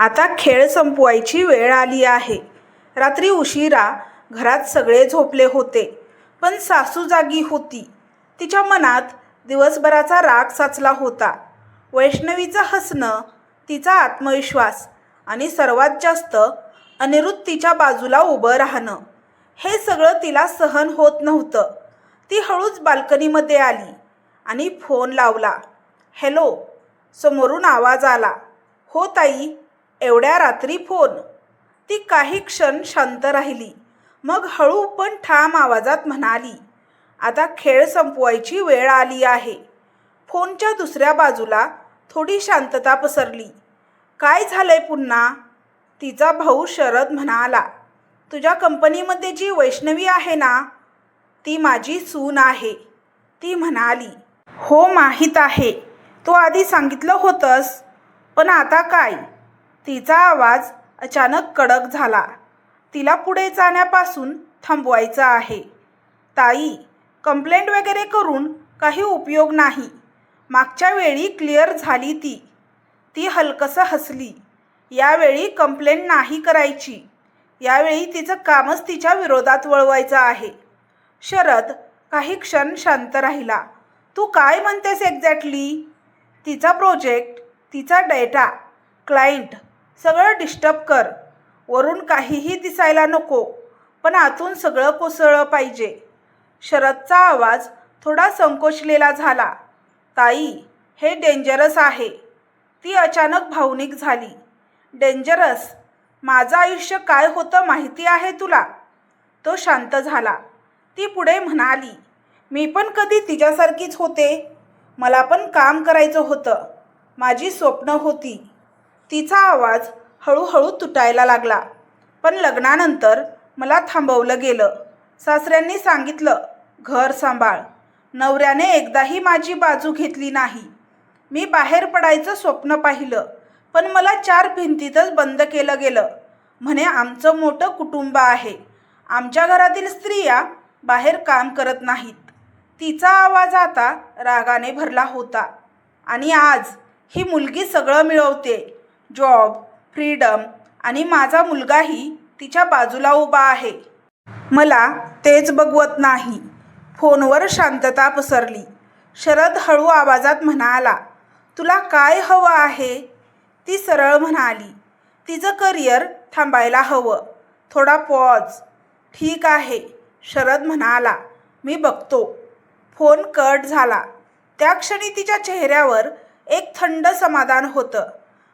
आता खेळ संपवायची वेळ आली आहे. रात्री उशिरा घरात सगळे झोपले होते, पण सासू जागी होती. तिच्या मनात दिवसभराचा राग साचला होता. वैष्णवीचं हसणं, तिचा आत्मविश्वास आणि सर्वात जास्त अनिरुद्ध तिच्या बाजूला उभं राहणं, हे सगळं तिला सहन होत नव्हतं. ती हळूच बाल्कनीमध्ये आली आणि फोन लावला. हॅलो, समोरून आवाज आला. हो ताई, एवढ्या रात्री फोन? ती काही क्षण शांत राहिली, मग हळू पण ठाम आवाजात म्हणाली, आता खेळ संपवायची वेळ आली आहे. फोनच्या दुसऱ्या बाजूला थोडी शांतता पसरली. काय झालंय पुन्हा? तिचा भाऊ शरद म्हणाला, तुझ्या कंपनीमध्ये जी वैष्णवी आहे ना, ती माझी सून आहे. ती म्हणाली, हो माहीत आहे, तो आधी सांगितलं होतंस, पण आता काय? तिचा आवाज अचानक कडक झाला. तिला पुढे जाण्यापासून थांबवायचं आहे. ताई, कंप्लेंट वगैरे करून काही उपयोग नाही. मागच्या वेळी क्लिअर झाली ती. ती हलकसं हसली. यावेळी कंप्लेंट नाही करायची. यावेळी तिचं कामच तिच्या विरोधात वळवायचं आहे. शरद काही क्षण शांत राहिला. तू काय म्हणतेस एक्झॅक्टली? तिचा प्रोजेक्ट, तिचा डेटा, क्लायंट सगळं डिस्टर्ब कर. वरून काहीही दिसायला नको, पण आतून सगळं कोसळलं पाहिजे. शरदचा आवाज थोडा संकोचलेला झाला. ताई, हे डेंजरस आहे. ती अचानक भावनिक झाली. डेंजरस? माझं आयुष्य काय होतं माहिती आहे तुला? तो शांत झाला. ती पुढे म्हणाली, मी पण कधी तिच्यासारखीच होते. मला पण काम करायचं होतं. माझी स्वप्न होती. तिचा आवाज हळूहळू तुटायला लागला. पण लग्नानंतर मला थांबवलं गेलं. सासऱ्यांनी सांगितलं, घर सांभाळ. नवऱ्याने एकदाही माझी बाजू घेतली नाही. मी बाहेर पडायचं स्वप्न पाहिलं, पण मला 4 भिंतीतच बंद केलं गेलं. म्हणे आमचं मोठं कुटुंब आहे. आमच्या घरातील स्त्रिया बाहेर काम करत नाहीत. तिचा आवाज आता रागाने भरला होता. आणि आज ही मुलगी सगळं मिळवते. जॉब, फ्रीडम, आणि माझा मुलगाही तिच्या बाजूला उभा आहे. मला तेच बघवत नाही. फोनवर शांतता पसरली. शरद हळू आवाजात म्हणाला, तुला काय हवं आहे? ती सरळ म्हणाली, तिचं करिअर थांबायला हवं. थोडा पॉज. ठीक आहे, शरद म्हणाला, मी बघतो. फोन कट झाला. त्या क्षणी तिच्या चेहऱ्यावर एक थंड समाधान होतं.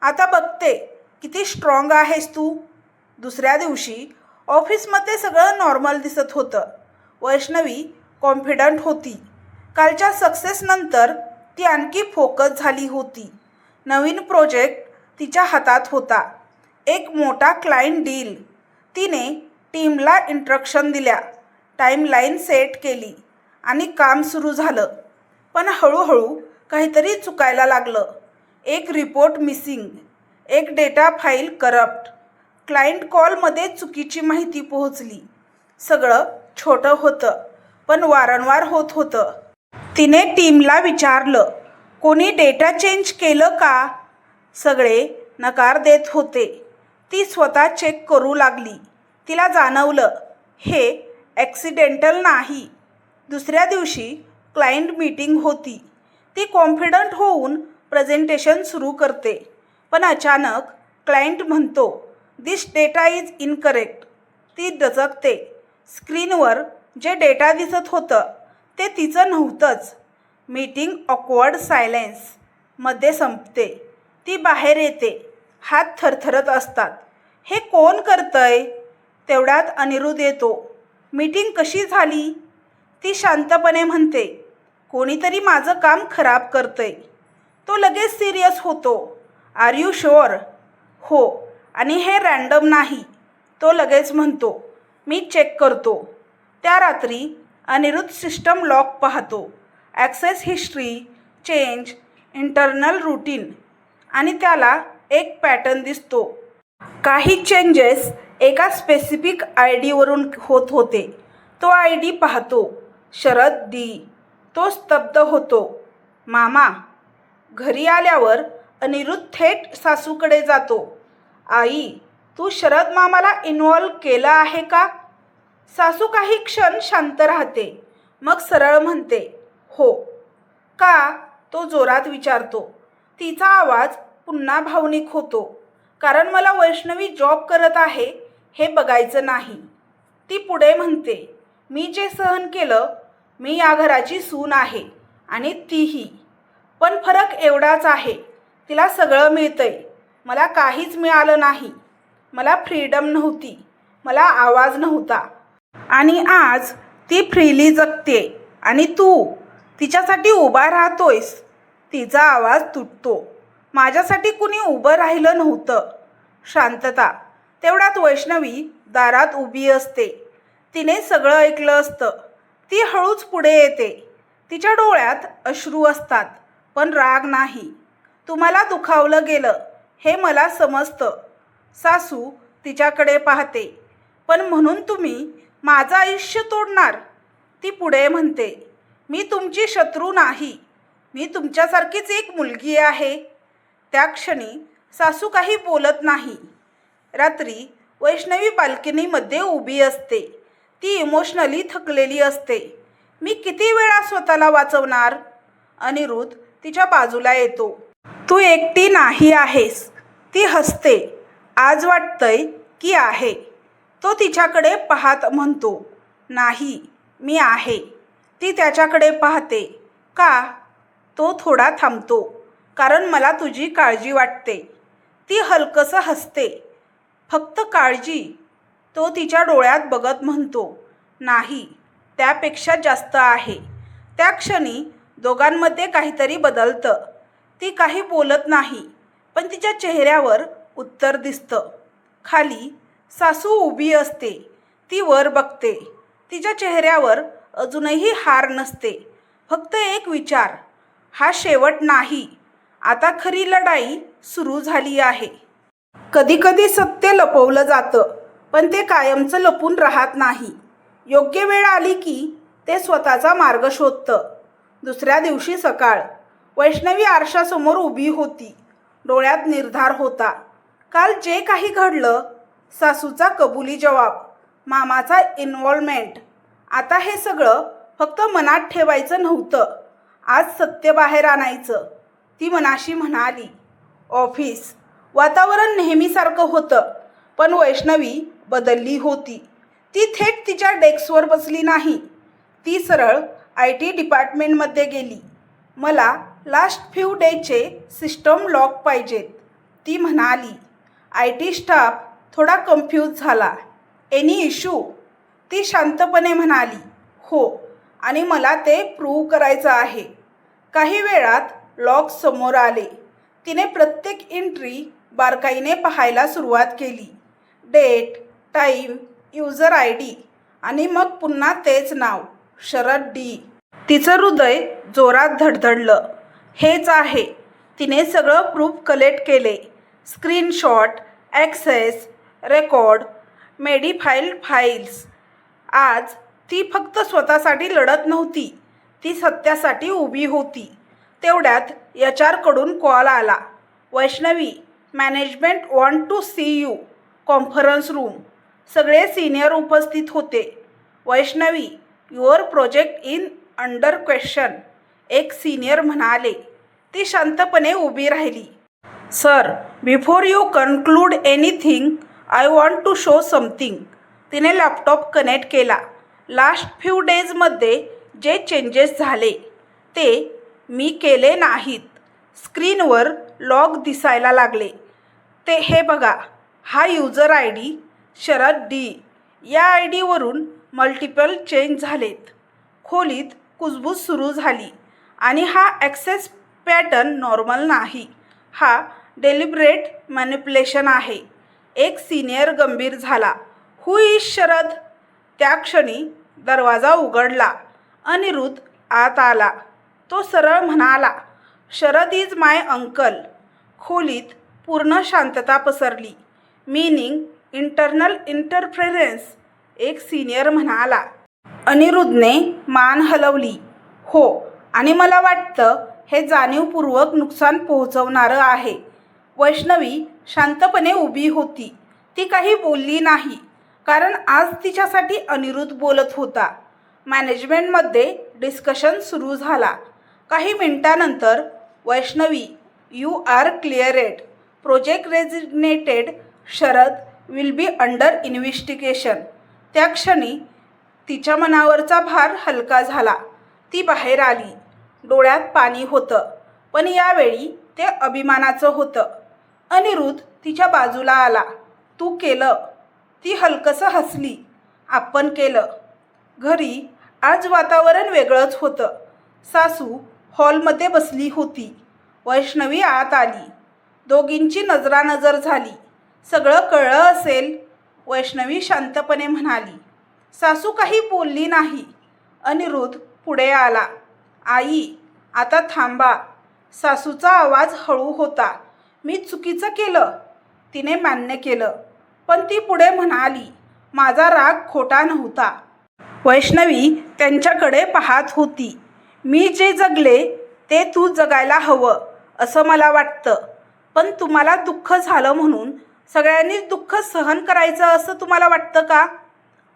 आता बघते किती स्ट्रॉंग आहेस तू. दुसऱ्या दिवशी ऑफिसमध्ये सगळं नॉर्मल दिसत होतं. वैष्णवी कॉन्फिडंट होती. कालच्या सक्सेसनंतर ती आणखी फोकस झाली होती. नवीन प्रोजेक्ट तिच्या हातात होता. एक मोठा क्लायंट डील. तिने टीमला इंस्ट्रक्शन दिल्या, टाईमलाईन सेट केली आणि काम सुरू झालं. पण हळूहळू काहीतरी चुकायला लागलं. एक रिपोर्ट मिसिंग, एक डेटा फाईल करप्ट, क्लायंट कॉलमध्ये चुकीची माहिती पोहोचली. सगळं छोटं होतं, पण वारंवार होत होतं. तिने टीमला विचारलं, कोणी डेटा चेंज केलं का? सगळे नकार देत होते. ती स्वतः चेक करू लागली. तिला जाणवलं, हे ॲक्सिडेंटल नाही. दुसऱ्या दिवशी क्लायंट मीटिंग होती. ती कॉन्फिडंट होऊन प्रेझेंटेशन सुरू करते. पण अचानक क्लायंट म्हणतो, दिस डेटा इज इनकरेक्ट. ती दचकते. स्क्रीनवर जे डेटा दिसत होतं ते तिचं नव्हतंच. मीटिंग ऑकवर्ड सायलेन्स मध्ये संपते. ती बाहेर येते. हात थरथरत असतात. हे कोण करतंय? तेवढ्यात अनिरुद्ध येतो. मीटिंग कशी झाली? ती शांतपणे म्हणते, कोणीतरी माझं काम खराब करतंय. तो लगेच सिरियस होतो. Are you sure? हो. आणि हे रँडम नाही. तो लगेच म्हणतो, मी चेक करतो. त्या रात्री अनिरुद्ध सिस्टम लॉक पाहतो. Access history, change, internal routine, आणि त्याला एक पॅटर्न दिसतो. काही चेंजेस एका स्पेसिफिक आय डीवरून होत होते. तो आय डी पाहतो, शरद डी. तो स्तब्ध होतो. मामा. घरी आल्यावर अनिरुद्ध थेट सासूकडे जातो. आई, तू शरद मामाला इन्व्हॉल्व केलं आहे का? सासू काही क्षण शांत राहते, मग सरळ म्हणते, हो. का? तो जोरात विचारतो. तिचा आवाज पुन्हा भावनिक होतो. कारण मला वैष्णवी जॉब करत आहे हे बघायचं नाही. ती पुढे म्हणते, मी जे सहन केलं, मी या घराची सून आहे आणि तीही. पण फरक एवढाच आहे, तिला सगळं मिळतंय, मला काहीच मिळालं नाही. मला फ्रीडम नव्हती, मला आवाज नव्हता. आणि आज ती फ्रीली जगते आणि तू तिच्यासाठी उभा राहतोयस. तिचा आवाज तुटतो. माझ्यासाठी कुणी उभं राहिलं नव्हतं. शांतता. तेवढ्यात वैष्णवी दारात उभी असते. तिने सगळं ऐकलं असतं. ती हळूच पुढे येते. तिच्या डोळ्यात अश्रू असतात, पण राग नाही. तुम्हाला दुखावलं गेलं हे मला समजतं. सासू तिच्याकडे पाहते. पण म्हणून तुम्ही माझं आयुष्य तोडणार? ती पुढे म्हणते, मी तुमची शत्रू नाही, मी तुमच्यासारखीच एक मुलगी आहे. त्या क्षणी सासू काही बोलत नाही. रात्री वैष्णवी बाल्कनीमध्ये उभी असते. ती इमोशनली थकलेली असते. मी किती वेळा स्वतःला वाचवणार? अनिरुद्ध तिच्या बाजूला येतो. तू एकटी नाही आहेस. ती हसते. आज वाटतंय की आहे. तो तिच्याकडे पाहत म्हणतो, नाही, मी आहे. ती त्याच्याकडे पाहते. का? तो थोडा थांबतो. कारण मला तुझी काळजी वाटते. ती हलकसं हसते. फक्त काळजी? तो तिच्या डोळ्यात बघत म्हणतो, नाही, त्यापेक्षा जास्त आहे. त्या क्षणी दोघांमध्ये काहीतरी बदलतं. ती काही बोलत नाही, पण तिच्या चेहऱ्यावर उत्तर दिसतं. खाली सासू उभी असते. ती वर बघते. तिच्या चेहऱ्यावर अजूनही हार नसते. फक्त एक विचार, हा शेवट नाही. आता खरी लढाई सुरू झाली आहे. कधीकधी सत्य लपवलं जातं, पण ते कायमचं लपून राहत नाही. योग्य वेळ आली की ते स्वतःचा मार्ग शोधतं. दुसऱ्या दिवशी सकाळ. वैष्णवी आरशासमोर उभी होती. डोळ्यात निर्धार होता. काल जे काही घडलं, सासूचा कबुली जवाब, मामाचा इन्व्हॉल्वमेंट, आता हे सगळं फक्त मनात ठेवायचं नव्हतं. आज सत्य बाहेर आणायचं. ती मनाशी म्हणाली. ऑफिस. वातावरण नेहमीसारखं होतं, पण वैष्णवी बदलली होती. ती थेट तिच्या डेस्कवर बसली नाही. ती सरळ IT डिपार्टमेंटमध्ये गेली. मला लास्ट फ्यू डेजचे सिस्टम लॉग पाहिजेत, ती म्हणाली. IT स्टाफ थोडा कन्फ्यूज झाला. Any issue? ती शांतपणे म्हणाली, हो, आणि मला ते प्रूव्ह करायचं आहे. काही वेळात लॉग समोर आले. तिने प्रत्येक एंट्री बारकाईने पाहायला सुरुवात केली. डेट, टाईम, युजर ID आणि मग पुन्हा तेच नाव, शरद डी. तिचं हृदय जोरात धडधडलं. हेच आहे. तिने सगळं प्रूफ कलेक्ट केले. Screenshot, access, record, modified files. आज ती फक्त स्वतःसाठी लढत नव्हती, ती सत्यासाठी उभी होती. तेवढ्यात HR कडून कॉल आला. Vaishnavi, management want to see you. Conference room. सगळे सिनियर उपस्थित होते. Vaishnavi, your project in under question, एक सिनियर म्हणाले. ती शांतपणे उभी राहिली. Sir, before you conclude anything, I want to show something. तिने लॅपटॉप कनेक्ट केला. लास्ट फ्यू डेजमध्ये जे चेंजेस झाले ते मी केले नाहीत. स्क्रीनवर लॉग दिसायला लागले. ते हे बघा, हा युजर ID शरद डी. या ID वरून मल्टिपल चेंज झालेत. खोलीत कुजबूज सुरू झाली. आणि हा ॲक्सेस पॅटर्न नॉर्मल नाही, हा डेलिब्रेट मॅनिप्युलेशन आहे. एक सिनियर गंभीर झाला. हु इज शरद? त्या क्षणी दरवाजा उघडला. अनिरुद्ध आत आला. तो सरळ म्हणाला, शरद इज माय अंकल. खोलीत पूर्ण शांतता पसरली. मीनिंग इंटरनल इंटरफेरन्स, एक सिनियर म्हणाला. अनिरुद्धने मान हलवली. हो, आणि मला वाटतं हे जाणीवपूर्वक नुकसान पोहोचवणारं आहे. वैष्णवी शांतपणे उभी होती. ती काही बोलली नाही, कारण आज तिच्यासाठी अनिरुद्ध बोलत होता. मॅनेजमेंटमध्ये डिस्कशन सुरू झाला. काही मिनिटांनंतर, Vaishnavi, you are cleared. Project redesignated. Sharad will be under investigation. त्या क्षणी तिच्या मनावरचा भार हलका झाला. ती बाहेर आली. डोळ्यात पाणी होतं, पण यावेळी ते अभिमानाचं होतं. अनिरुद्ध तिच्या बाजूला आला. तू केलं. ती हलकसं हसली. आपण केलं. घरी आज वातावरण वेगळंच होतं. सासू हॉलमध्ये बसली होती. वैष्णवी आत आली. दोघींची नजरानजर झाली. सगळं कळलं असेल, वैष्णवी शांतपणे म्हणाली. सासू काही बोलली नाही. अनिरुद्ध पुढे आला. आई, आता थांबा. सासूचा आवाज हळू होता. मी चुकीचं केलं. तिने मान्य केलं, पण ती पुढे म्हणाली, माझा राग खोटा नव्हता. वैष्णवी त्यांच्याकडे पाहत होती. मी जे जगले ते तू जगायला हवं असं मला वाटतं, पण तुम्हाला दुःख झालं म्हणून सगळ्यांनीच दुःख सहन करायचं असं तुम्हाला वाटतं का?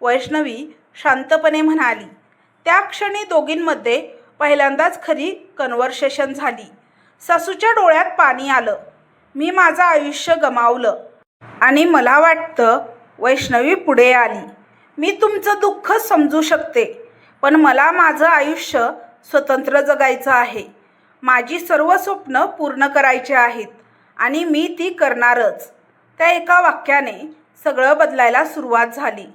वैष्णवी शांतपणे म्हणाली. त्या क्षणी दोघींमध्ये पहिल्यांदाच खरी कन्व्हर्सेशन झाली. सासूच्या डोळ्यात पाणी आलं. मी माझं आयुष्य गमावलं आणि मला वाटतं, वैष्णवी पुढे आली, मी तुमचं दुःख समजू शकते, पण मला माझं आयुष्य स्वतंत्र जगायचं आहे. माझी सर्व स्वप्न पूर्ण करायची आहेत आणि मी ती करणारच. त्या एका वाक्याने सगळं बदलायला सुरुवात झाली.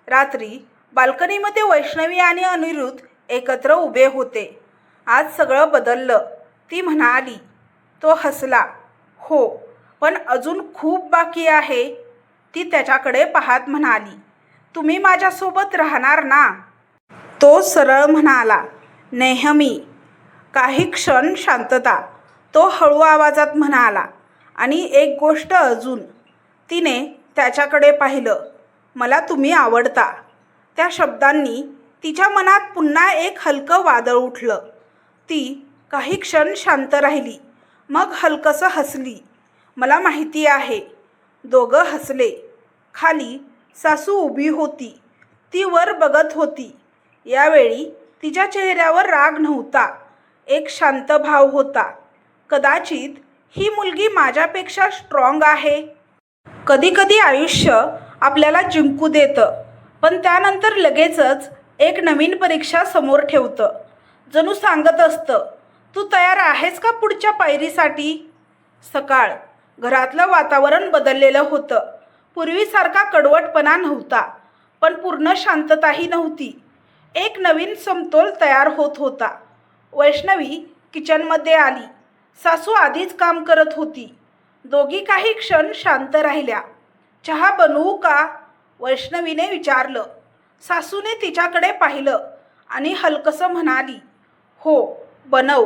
रात्री बाल्कनीमध्ये वैष्णवी आणि अनिरुद्ध एकत्र उभे होते. आज सगळं बदललं, ती म्हणाली. तो हसला. हो, पण अजून खूप बाकी आहे. ती त्याच्याकडे पाहत म्हणाली. तुम्ही माझ्यासोबत राहणार ना? तो सरळ म्हणाला, नेहमी. काही क्षण शांतता. तो हळू आवाजात म्हणाला, आणि एक गोष्ट अजून. तिने त्याच्याकडे पाहिलं. मला तुम्ही आवडता. त्या शब्दांनी तिच्या मनात पुन्हा एक हलकं वादळ उठलं. ती काही क्षण शांत राहिली, मग हलकसं हसली. मला माहिती आहे. दोघं हसले. खाली सासू उभी होती. ती वर बघत होती. यावेळी तिच्या चेहऱ्यावर राग नव्हता, एक शांत भाव होता. कदाचित ही मुलगी माझ्यापेक्षा स्ट्रॉंग आहे. कधीकधी आयुष्य आपल्याला जिंकू देतं, पण त्यानंतर लगेचच एक नवीन परीक्षा समोर ठेवतं. जणू सांगत असतं, तू तयार आहेस का पुढच्या पायरीसाठी? सकाळ. घरातलं वातावरण बदललेलं होतं. पूर्वीसारखा कडवटपणा नव्हता, पण पूर्ण शांतताही नव्हती. एक नवीन समतोल तयार होत होता. वैष्णवी किचनमध्ये आली. सासू आधीच काम करत होती. दोघी काही क्षण शांत राहिल्या. चहा बनवू का? वैष्णवीने विचारलं. सासूने तिच्याकडे पाहिलं आणि हलकसं म्हणाली, हो, बनव.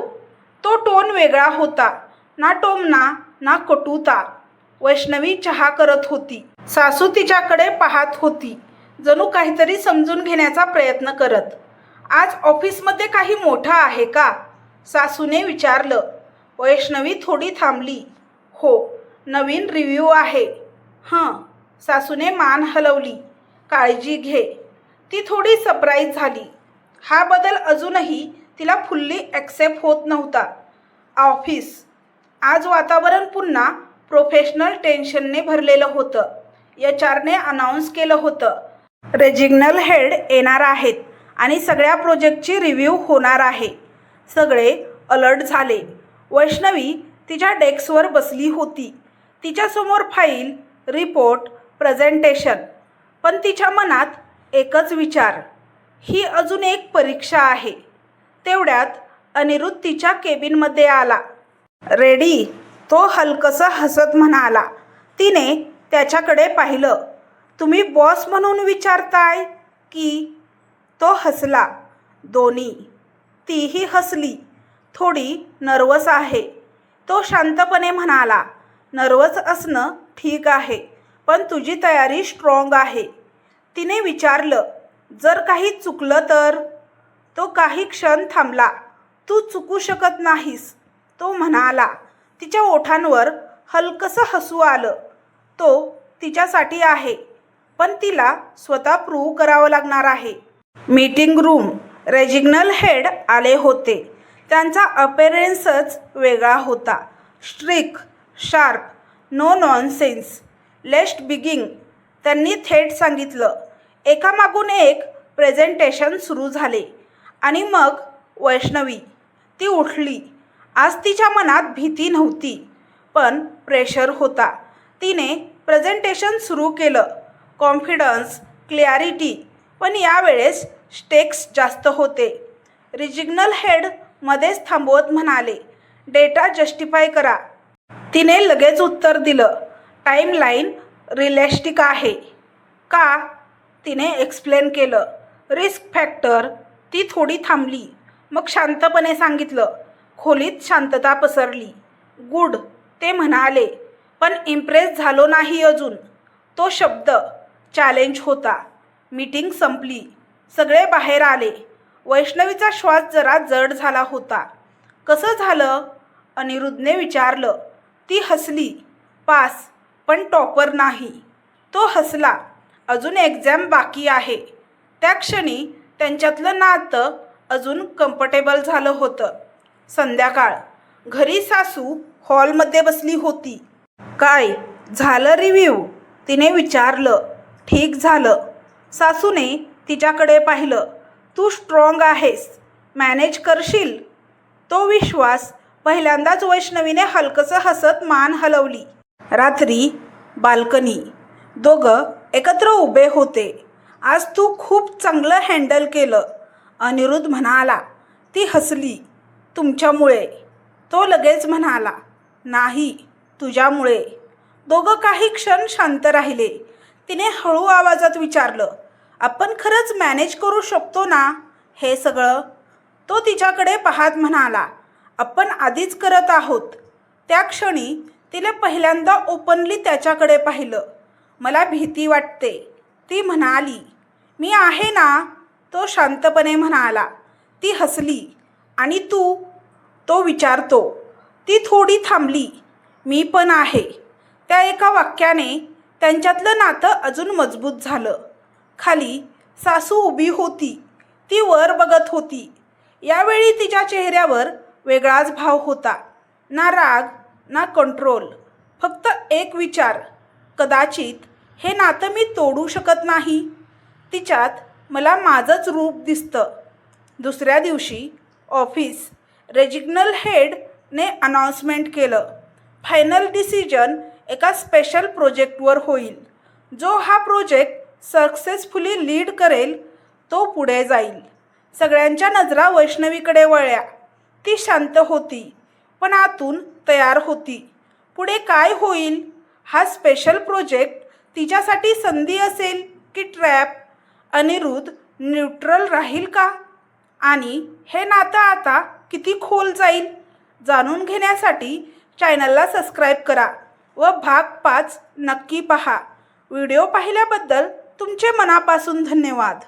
तो टोन वेगळा होता. ना टोमणा ना कटुता. वैष्णवी चहा करत होती. सासू तिच्याकडे पाहत होती, जणू काहीतरी समजून घेण्याचा प्रयत्न करत. आज ऑफिसमध्ये काही मोठं आहे का? सासूने विचारलं. वैष्णवी थोडी थांबली. हो, नवीन रिव्ह्यू आहे. हं. सासूने मान हलवली. काळजी घे. ती थोडी सरप्राईज झाली. हा बदल अजूनही तिला फुल्ली ॲक्सेप्ट होत नव्हता. ऑफिस. आज वातावरण पुन्हा प्रोफेशनल टेन्शनने भरलेलं होतं. HR ने अनाऊन्स केलं होतं, रिजनल हेड येणार आहेत आणि सगळ्या प्रोजेक्टची रिव्ह्यू होणार आहे. सगळे अलर्ट झाले. वैष्णवी तिच्या डेस्कवर बसली होती. तिच्यासमोर फाईल, रिपोर्ट, प्रेझेंटेशन. पण तिच्या मनात एकच विचार, ही अजून एक परीक्षा आहे. तेवढ्यात अनिरुद्ध तिच्या केबिनमध्ये आला. रेडी? तो हलकसं हसत म्हणाला. तिने त्याच्याकडे पाहिलं. तुम्ही बॉस म्हणून विचारताय की? तो हसला. दोन्ही. तीही हसली. थोडी नर्वस आहे. तो शांतपणे म्हणाला, नर्वस असणं ठीक आहे, पण तुझी तयारी स्ट्रॉंग आहे. तिने विचारलं, जर काही चुकलं तर? तो काही क्षण थांबला. तू चुकू शकत नाहीस, तो म्हणाला. तिच्या ओठांवर हलकसं हसू आलं. तो तिच्यासाठी आहे, पण तिला स्वतः प्रूव्ह करावं लागणार आहे. Meeting room. रिजनल हेड आले होते. त्यांचा अपीअरन्सच वेगळा होता. Strict, sharp, no nonsense. Let's begin, त्यांनी थेट सांगितलं. एकामागून एक प्रेझेंटेशन सुरू झाले आणि मग वैष्णवी. ती उठली. आज तिच्या मनात भीती नव्हती, पण प्रेशर होता. तिने प्रेझेंटेशन सुरू केलं. कॉन्फिडन्स, क्लॅरिटी, पण यावेळेस स्टेक्स जास्त होते. रिजनल हेड मध्येच थांबवत म्हणाले, डेटा जस्टिफाय करा. तिने लगेच उत्तर दिलं, टाईमलाईन रिअलिस्टिक आहे. का? तिने एक्सप्लेन केलं. Risk factor. ती थोडी थांबली, मग शांतपणे सांगितलं. खोलीत शांतता पसरली. गुड, ते म्हणाले, पण इम्प्रेस झालो नाही अजून. तो शब्द चॅलेंज होता. मीटिंग संपली. सगळे बाहेर आले. वैष्णवीचा श्वास जरा जड झाला होता. कसं झालं? अनिरुद्धने विचारलं. ती हसली. पास, पण टॉपर नाही. तो हसला. अजून एक्झाम बाकी आहे. त्या क्षणी त्यांच्यातलं नातं अजून कम्फर्टेबल झालं होतं. संध्याकाळ. घरी सासू हॉलमध्ये बसली होती. काय झालं रिव्ह्यू? तिने विचारलं. ठीक झालं. सासूने तिच्याकडे पाहिलं. तू स्ट्रॉंग आहेस, मॅनेज करशील. तो विश्वास पहिल्यांदाच वैष्णवीने हलकसं हसत मान हलवली. रात्री बाल्कनी. दोघं एकत्र उभे होते. आज तू खूप चांगलं हँडल केलं, अनिरुद्ध म्हणाला. ती हसली. तुमच्यामुळे. तो लगेच म्हणाला, नाही, तुझ्यामुळे. दोघं काही क्षण शांत राहिले. तिने हळू आवाजात विचारलं, आपण खरंच मॅनेज करू शकतो ना हे सगळं? तो तिच्याकडे पाहत म्हणाला, आपण आधीच करत आहोत. त्या क्षणी तिने पहिल्यांदा ओपनली त्याच्याकडे पाहिलं. मला भीती वाटते, ती म्हणाली. मी आहे ना, तो शांतपणे म्हणाला. ती हसली. आणि तू? तो विचारतो. ती थोडी थांबली. मी पण आहे. त्या एका वाक्याने त्यांच्यातलं नातं अजून मजबूत झालं. खाली सासू उभी होती. ती वर बघत होती. यावेळी तिच्या चेहऱ्यावर वेगळाच भाव होता. ना राग, ना कंट्रोल. फक्त एक विचार, कदाचित हे नातं मी तोडू शकत नाही. तिच्यात मला माझंच रूप दिसतं. दुसऱ्या दिवशी ऑफिस. रिजनल हेडने अनाउन्समेंट केलं. फायनल डिसिजन एका स्पेशल प्रोजेक्टवर होईल. जो हा प्रोजेक्ट सक्सेसफुली लीड करेल तो पुढे जाईल. सगळ्यांच्या नजरा वैष्णवीकडे वळल्या. ती शांत होती, पण आतून तयार होती. पुढे काय होईल? हा स्पेशल प्रोजेक्ट तिच्यासाठी संधी असेल की ट्रॅप? अनिरुद्ध न्यूट्रल राहील का? आणि हे नातं आता किती खोल जाईल? जाणून घेण्यासाठी चॅनलला सबस्क्राईब करा व भाग 5 नक्की पहा. व्हिडिओ पाहिल्याबद्दल तुमचे मनापासून धन्यवाद.